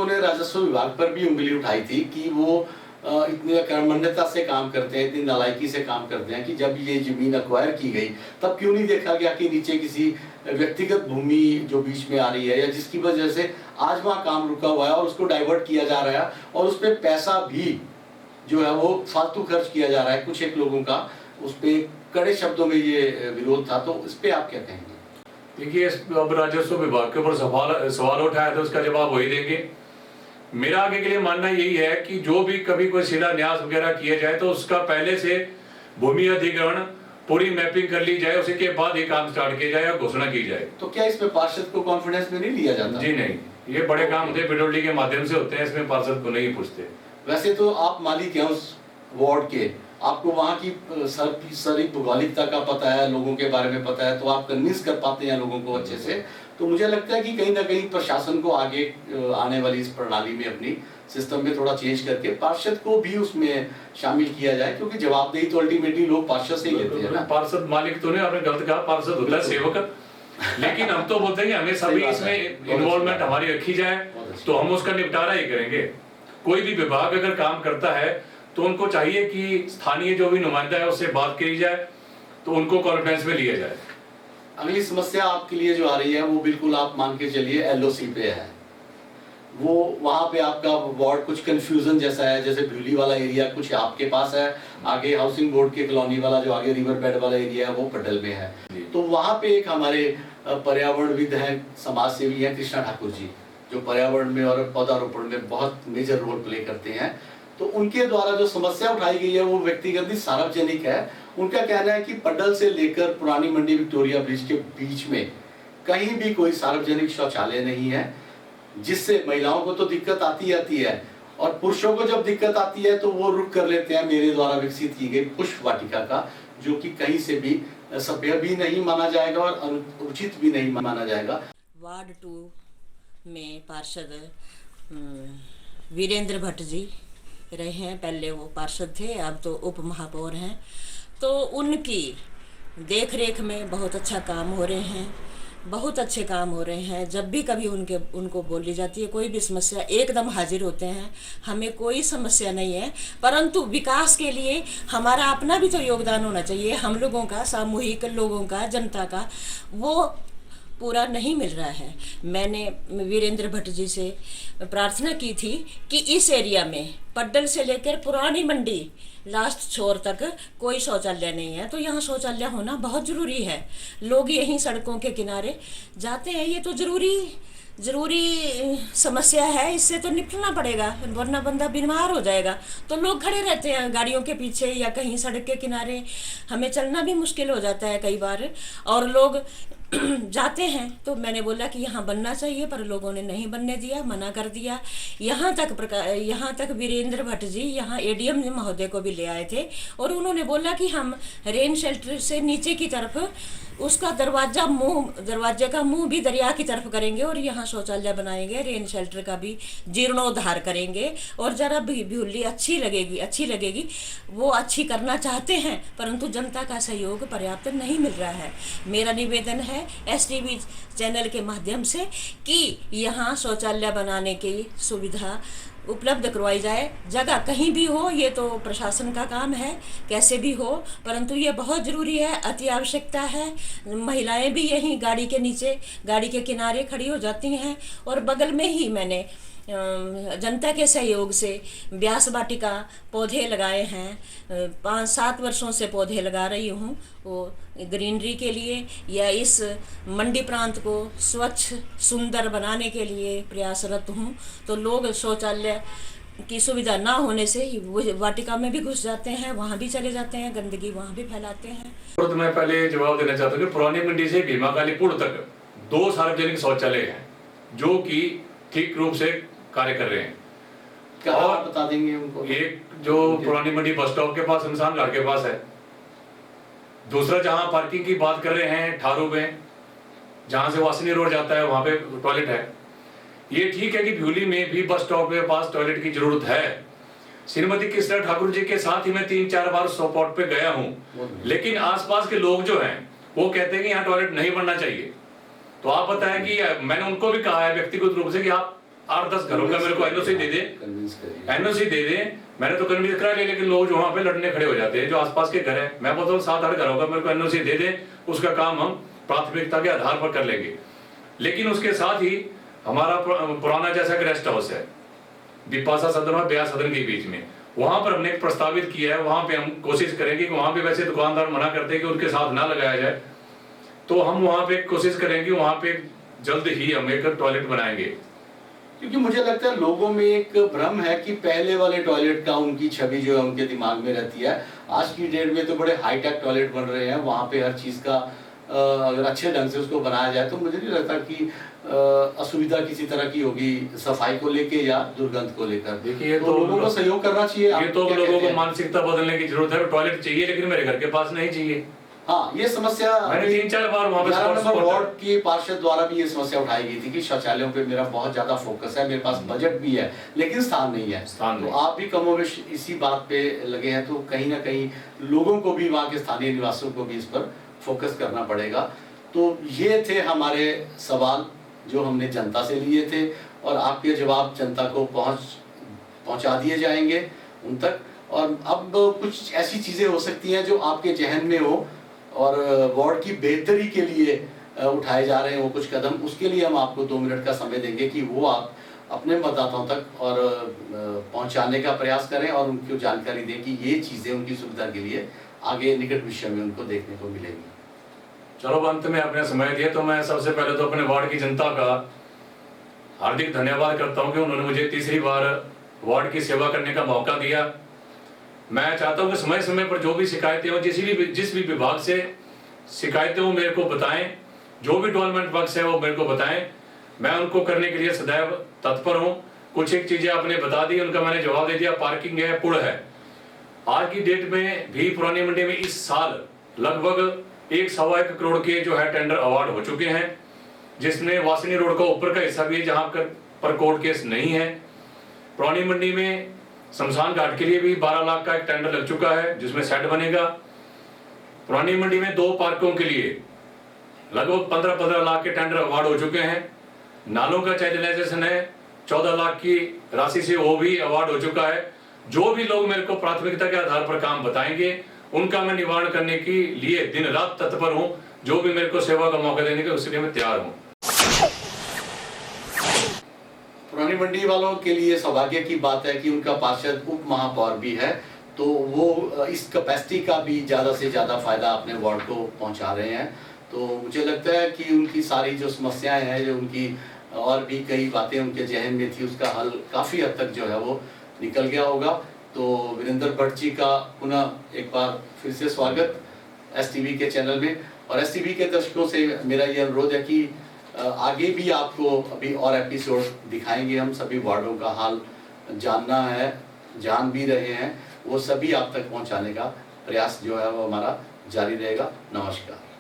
लोगों ने राजस्व विभाग पर भी उंगली उठाई थी कि वो इतनी कर्मण्यता से काम करते हैं, इतनी नालायकी से काम करते हैं कि जब ये जमीन अक्वायर की गई तब क्यों नहीं देखा गया कि नीचे किसी व्यक्तिगत भूमि जो बीच में आ रही है या जिसकी वजह से आज वहाँ काम रुका हुआ है और उसको डाइवर्ट किया जा रहा है और उस पर पैसा भी जो है वो फालतू खर्च किया जा रहा है। कुछ एक लोगों का उस पर कड़े शब्दों में ये विरोध था, तो इस पर आप क्या कहेंगे? देखिए, अब राजस्व विभाग के ऊपर सवाल उठाया तो उसका जवाब वही देंगे। मेरा आगे के लिए मानना यही है कि जो भी कभी कोई शिलान्यास वगैरह किया जाए तो उसका पहले से भूमि अधिग्रहण पूरी मैपिंग कर ली जाए, उसी के बाद ही काम स्टार्ट किया जाए और घोषणा की जाए। तो क्या इसमें पार्षद को कॉन्फिडेंस में नहीं लिया जाता? जी नहीं, ये बड़े काम होते हैं पीडब्ल्यूडी के माध्यम से होते हैं, इसमें पार्षद को नहीं पूछते। वैसे तो आप मालिक हैं उस वार्ड के, आपको वहाँ की सारी भौगोलिकता का पता है, लोगों के बारे में पता है, तो आप कन्विंस कर पाते हैं लोगों को अच्छे से। तो मुझे लगता है कि कहीं ना कहीं प्रशासन को आगे आने वाली इस प्रणाली में अपनी सिस्टम में थोड़ा चेंज करके पार्षद को भी उसमें शामिल किया जाए, क्योंकि जवाबदेही तो अल्टीमेटली लोग पार्षद से ही लेते हैं ना। पार्षद मालिक तो नहीं, आपने गलत कहा, पार्षद होता है सेवक। लेकिन हम तो बोलते हैं कि हमें सभी इसमें इन्वॉल्वमेंट हमारी रखी जाए तो हम उसका निपटारा ही करेंगे। कोई भी विभाग अगर काम करता है तो उनको चाहिए कि स्थानीय जो भी नुमाइंदा है उससे बात की जाए, तो उनको कॉन्फ्रेंस में लिया जाए। अगली समस्या आपके लिए जो आ रही है वो बिल्कुल आप मान के चलिए एलओसी पे है। वो वहाँ पे आपका वार्ड कुछ कंफ्यूजन जैसा है, जैसे भ्यूली वाला एरिया कुछ आपके पास है, आगे हाउसिंग बोर्ड के कॉलोनी वाला जो आगे रिवर बेड वाला एरिया है वो पटल में है। तो वहाँ पे एक हमारे पर्यावरणविद हैं, समाज सेवी हैं कृष्णा ठाकुर जी, जो पर्यावरण में और पौधारोपण में बहुत मेजर रोल प्ले करते हैं। तो उनके द्वारा जो समस्या उठाई गई है वो व्यक्तिगत ही सार्वजनिक है। उनका कहना है कि पडल से लेकर पुरानी मंडी विक्टोरिया ब्रिज के बीच में कहीं भी कोई सार्वजनिक शौचालय नहीं है, जिससे महिलाओं को तो दिक्कत आती है और पुरुषों को जब दिक्कत आती है तो वो रुक कर लेते हैं मेरे द्वारा विकसित की गई पुष्प वाटिका का, जो कि कहीं से भी सभ्य भी नहीं माना जाएगा और उचित भी नहीं माना जाएगा। वार्ड 2 में पार्षद वीरेंद्र भट्ट जी रहे हैं, पहले वो पार्षद थे, अब तो उप महापौर हैं। तो उनकी देख रेख में बहुत अच्छा काम हो रहे हैं, बहुत अच्छे काम हो रहे हैं। जब भी कभी उनको बोली जाती है कोई भी समस्या एकदम हाजिर होते हैं। हमें कोई समस्या नहीं है, परंतु विकास के लिए हमारा अपना भी तो योगदान होना चाहिए। हम लोगों का, सामूहिक लोगों का, जनता का वो पूरा नहीं मिल रहा है। मैंने वीरेंद्र भट्ट जी से प्रार्थना की थी कि इस एरिया में पड्डल से लेकर पुरानी मंडी लास्ट छोर तक कोई शौचालय नहीं है, तो यहाँ शौचालय होना बहुत ज़रूरी है। लोग यहीं सड़कों के किनारे जाते हैं, ये तो ज़रूरी समस्या है, इससे तो निपटना पड़ेगा, वरना बंदा बीमार हो जाएगा। तो लोग खड़े रहते हैं गाड़ियों के पीछे या कहीं सड़क के किनारे, हमें चलना भी मुश्किल हो जाता है कई बार, और लोग जाते हैं। तो मैंने बोला कि यहाँ बनना चाहिए, पर लोगों ने नहीं बनने दिया, मना कर दिया। यहाँ तक वीरेंद्र भट्ट जी यहाँ एडीएम महोदय को भी ले आए थे और उन्होंने बोला कि हम रेन शेल्टर से नीचे की तरफ उसका दरवाजे का मुंह भी दरिया की तरफ करेंगे और यहाँ शौचालय बनाएंगे, रेन शेल्टर का भी जीर्णोद्धार करेंगे और जरा भ्यूली अच्छी लगेगी। वो अच्छी करना चाहते हैं, परंतु जनता का सहयोग पर्याप्त नहीं मिल रहा है। मेरा निवेदन है एसटीवी चैनल के माध्यम से कि यहाँ शौचालय बनाने की सुविधा उपलब्ध करवाई जाए। जगह कहीं भी हो, ये तो प्रशासन का काम है, कैसे भी हो, परंतु ये बहुत ज़रूरी है, अति आवश्यकता है। महिलाएं भी यहीं गाड़ी के नीचे, गाड़ी के किनारे खड़ी हो जाती हैं। और बगल में ही मैंने जनता के सहयोग से व्यास वाटिका पौधे लगाए हैं। 5-7 वर्षों से पौधे लगा रही हूँ, वो ग्रीनरी के लिए या इस मंडी प्रांत को स्वच्छ सुंदर बनाने के लिए प्रयासरत हूँ। तो लोग शौचालय की सुविधा ना होने से वो वाटिका में भी घुस जाते हैं, वहाँ भी चले जाते हैं, गंदगी वहाँ भी फैलाते हैं। तो मैं पहले जवाब देना चाहता हूँ कि पुरानी मंडी से भीमा काली पुल तक 2 सार्वजनिक शौचालय हैं जो कि ठीक रूप से कार्य कर रहे हैं। क्या और बता देंगे उनको? एक जो पुरानी मंडी बस स्टॉप के पास शमशान घाट के पास है, दूसरा जहां पार्किंग की बात कर रहे हैं ठारू में, जहां से वासनी रोड जाता है वहां पे टॉयलेट है। ये ठीक है कि भ्यूली में भी बस स्टॉप के पास टॉयलेट की जरूरत है। श्रीमती कृष्णा ठाकुर जी के साथ ही मैं 3-4 बार स्पॉट पे गया हूँ, लेकिन आसपास के लोग जो हैं वो कहते हैं कि यहाँ टॉयलेट नहीं बनना चाहिए। तो आप बताएं कि मैंने उनको भी कहा है व्यक्तिगत रूप से कि आप 8-10 घरों का मेरे को एनओसी दे दे, कन्विंस करिए। एनओसी दे दे। मैंने तो कन्विंस करा लिया, लेकिन लोग जो वहाँ पे लड़ने खड़े हो जाते हैं, जो आसपास के घर है। मैं बोलता हूँ 7-8 घरों का मेरे को एनओसी दे दे, उसका काम हम प्राथमिकता के आधार पर कर लेंगे। लेकिन उसके साथ ही हमारा पुराना जैसा कि रेस्ट हाउस है बिपाशा सदन और ब्यास सदन के बीच में, वहां पर हमने एक प्रस्तावित किया है। वहां पे हम कोशिश करेंगे कि वहां पे वैसे दुकानदार मना करते हैं कि उनके साथ ना लगाया जाए, तो हम वहां पे कोशिश करेंगे, वहां पे जल्द ही हम एक टॉयलेट बनाएंगे। क्योंकि मुझे लगता है लोगों में एक भ्रम है कि पहले वाले टॉयलेट का उनकी छवि जो है उनके दिमाग में रहती है। आज की डेट में तो बड़े हाईटेक टॉयलेट बन रहे हैं, वहाँ पे हर चीज़ का अगर अच्छे ढंग से उसको बनाया जाए तो मुझे नहीं लगता कि असुविधा किसी तरह की होगी सफाई को लेके या दुर्गंध को लेकर। देखिए तो लोगों को सहयोग करना चाहिए। ये तो लोगों को मानसिकता बदलने की जरूरत है। टॉयलेट चाहिए लेकिन मेरे घर के पास नहीं चाहिए। हाँ, ये समस्या मैंने 3-4 बार वहाँ पे 11 नंबर वार्ड के पार्षद द्वारा भी ये समस्या उठाई गई थी कि शौचालयों पे मेरा बहुत ज्यादा फोकस है, मेरे पास बजट भी है लेकिन स्थान नहीं है। स्थान तो आप भी कमोबेश इसी बात पे लगे हैं, तो कहीं ना कहीं लोगों को भी, वहाँ के स्थानीय निवासियों को भी इस पर फोकस करना पड़ेगा। तो ये थे हमारे सवाल जो हमने जनता से लिए थे, और आपके जवाब जनता को पहुंचा दिए जाएंगे उन तक। और अब कुछ ऐसी चीजें हो सकती हैं जो आपके जहन में हो और वार्ड की बेहतरी के लिए उठाए जा रहे हैं वो कुछ कदम, उसके लिए हम आपको 2 मिनट का समय देंगे कि वो आप अपने मतदाताओं तक और पहुंचाने का प्रयास करें और उनको जानकारी दें कि ये चीज़ें उनकी सुविधा के लिए आगे निकट भविष्य में उनको देखने को मिलेगी। चलो, अंत में अपने समय दिए तो मैं सबसे पहले तो अपने वार्ड की जनता का हार्दिक धन्यवाद करता हूं कि उन्होंने मुझे तीसरी बार वार्ड की सेवा करने का मौका दिया। मैं चाहता हूं कि समय समय पर जो भी शिकायतें हो, जिस भी विभाग से शिकायतें हो मेरे को बताएं, जो भी डेवलपमेंट वर्क्स है वो मेरे को बताएं, मैं उनको करने के लिए सदैव तत्पर हूं। कुछ एक चीजें आपने बता दी, उनका मैंने जवाब दे दिया। पार्किंग है, पुल है। आज की डेट में भी पुरानी मंडी में इस साल लगभग 1-1.25 करोड़ के जो है टेंडर अवार्ड हो चुके हैं, जिसमें वासनी रोड का ऊपर का हिस्सा भी है जहां पर कोर्ट केस नहीं है। पुरानी मंडी में शमशान घाट के लिए भी 12 लाख का एक टेंडर लग चुका है जिसमें शेड बनेगा। पुरानी मंडी में 2 पार्कों के लिए लगभग 15-15 लाख के टेंडर अवार्ड हो चुके हैं। नालों का चैनलाइजेशन है, 14 लाख की राशि से वो भी अवार्ड हो चुका है। जो भी लोग मेरे को प्राथमिकता के आधार पर काम बताएंगे उनका मैं निवारण करने के लिए दिन रात तत्पर हूं। जो भी मेरे को सेवा का मौका देने के उसके लिए मैं तैयार हूं। पुरानी मंडी वालों के लिए सौभाग्य की बात है कि उनका पार्षद उप महापौर भी है, तो वो इस कैपेसिटी का भी ज़्यादा से ज़्यादा फायदा अपने वार्ड को पहुंचा रहे हैं। तो मुझे लगता है कि उनकी सारी जो समस्याएं हैं, जो उनकी और भी कई बातें उनके जहन में थी, उसका हल काफ़ी हद तक जो है वो निकल गया होगा। तो वीरेंद्र भट्ट जी का पुनः एक बार फिर से स्वागत STV के चैनल में। और STV के दर्शकों से मेरा ये अनुरोध है कि आगे भी आपको अभी और एपिसोड दिखाएंगे। हम सभी वार्डों का हाल जानना है, जान भी रहे हैं, वो सभी आप तक पहुंचाने का प्रयास जो है वो हमारा जारी रहेगा। नमस्कार।